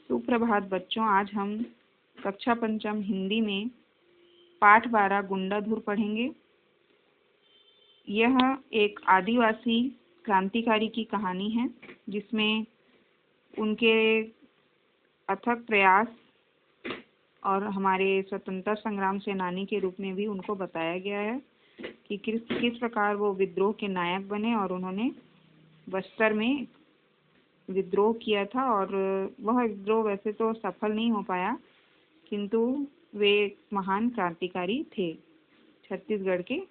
सुप्रभात बच्चों, आज हम कक्षा पंचम हिंदी में पाठ 12 गुंडाधुर पढ़ेंगे। यह एक आदिवासी क्रांतिकारी की कहानी है जिसमें उनके अथक प्रयास और हमारे स्वतंत्रता संग्राम सेनानी के रूप में भी उनको बताया गया है कि किस प्रकार वो विद्रोह के नायक बने और उन्होंने बस्तर में विद्रोह किया था। और वह विद्रोह वैसे तो सफल नहीं हो पाया, किंतु वे एक महान क्रांतिकारी थे छत्तीसगढ़ के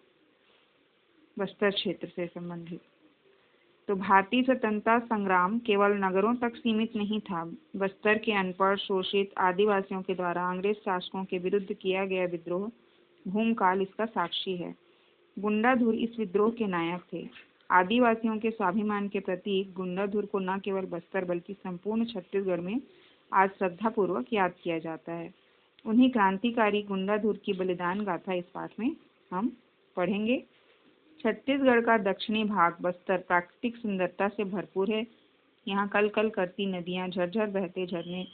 बस्तर क्षेत्र से संबंधित। तो भारतीय स्वतंत्रता संग्राम केवल नगरों तक सीमित नहीं था। बस्तर के अनपढ़ शोषित आदिवासियों के द्वारा अंग्रेज शासकों के विरुद्ध किया गया विद्रोह भूमकाल इसका साक्षी है। गुंडाधुर इस विद्रोह के नायक थे। आदिवासियों के स्वाभिमान के प्रतीक गुंडाधुर को न केवल बस्तर बल्कि संपूर्ण छत्तीसगढ़ में आज श्रद्धापूर्वक याद किया जाता है। उन्हीं क्रांतिकारी गुंडाधुर की बलिदान गाथा इस पाठ में हम पढ़ेंगे। छत्तीसगढ़ का दक्षिणी भाग बस्तर प्राकृतिक सुंदरता से भरपूर है। यहाँ कल कल करती नदियाँ, झरझर बहते झरने,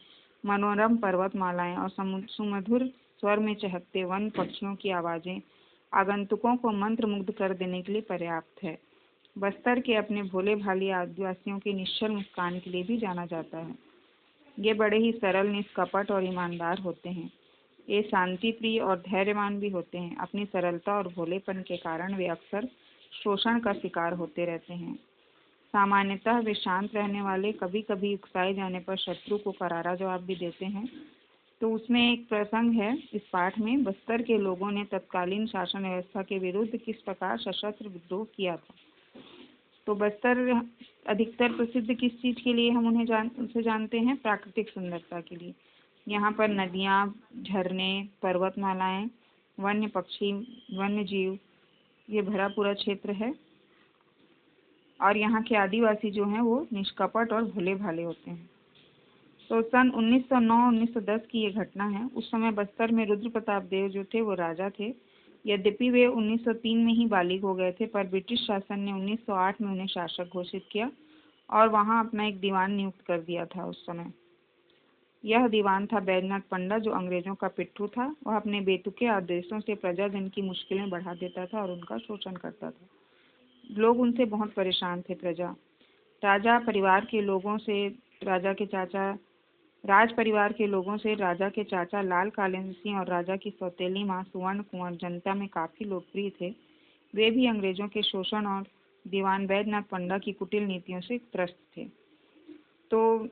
मनोरम पर्वतमालाएं और सुमधुर स्वर में चहकते वन पक्षियों की आवाजें आगंतुकों को मंत्रमुग्ध कर देने के लिए पर्याप्त है। बस्तर के अपने भोले भाले आदिवासियों के निश्चल मुस्कान के लिए भी जाना जाता है। ये बड़े ही सरल, निष्कपट और ईमानदार होते हैं। ये शांति प्रिय और धैर्यवान भी होते हैं। अपनी सरलता और भोलेपन के कारण वे अक्सर शोषण का शिकार होते रहते हैं। सामान्यतः वे शांत रहने वाले, कभी कभी उकसाए जाने पर शत्रु को करारा जवाब भी देते हैं। तो उसमें एक प्रसंग है इस पाठ में, बस्तर के लोगों ने तत्कालीन शासन व्यवस्था के विरुद्ध किस प्रकार सशस्त्र विद्रोह किया था। तो बस्तर अधिकतर प्रसिद्ध किस चीज़ के लिए हम उसे जानते हैं? प्राकृतिक सुंदरता के लिए। यहाँ पर नदियाँ, झरने, पर्वतमालाएं, वन्य पक्षी, वन्य जीव, ये भरा पूरा क्षेत्र है। और यहाँ के आदिवासी जो हैं वो निष्कपट और भोले भाले होते हैं। तो सन 1909-1910 की ये घटना है। उस समय बस्तर में रुद्र प्रताप देव जो थे वो राजा थे। यद्यपि वे 1903 में ही बालिग हो गए थे, पर ब्रिटिश शासन ने 1908 में उन्हें शासक घोषित किया और वहाँ अपना एक दीवान नियुक्त कर दिया था उस समय। यह दीवान था बैजनाथ पंडा, जो अंग्रेजों का पिट्ठू था। वह अपने बेतुके आदेशों से प्रजाजन की मुश्किलें बढ़ा देता था और उनका शोषण करता था। लोग उनसे बहुत परेशान थे। राज परिवार के लोगों से राजा के चाचा लाल कालिंद सिंह और राजा की सौतेली माँ सुवर्ण कुंवर जनता में काफी लोकप्रिय थे। वे भी अंग्रेजों के शोषण और दीवान बैजनाथ पंडा की कुटिल नीतियों से त्रस्त थे। तो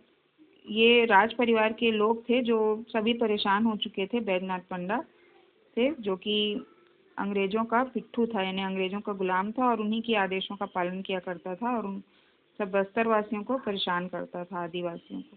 ये राज परिवार के लोग थे जो सभी परेशान हो चुके थे। बैजनाथ पंडा थे जो कि अंग्रेजों का पिट्ठू था, यानी अंग्रेजों का गुलाम था और उन्हीं के आदेशों का पालन किया करता था और उन सब बस्तर वासियों को परेशान करता था, आदिवासियों को।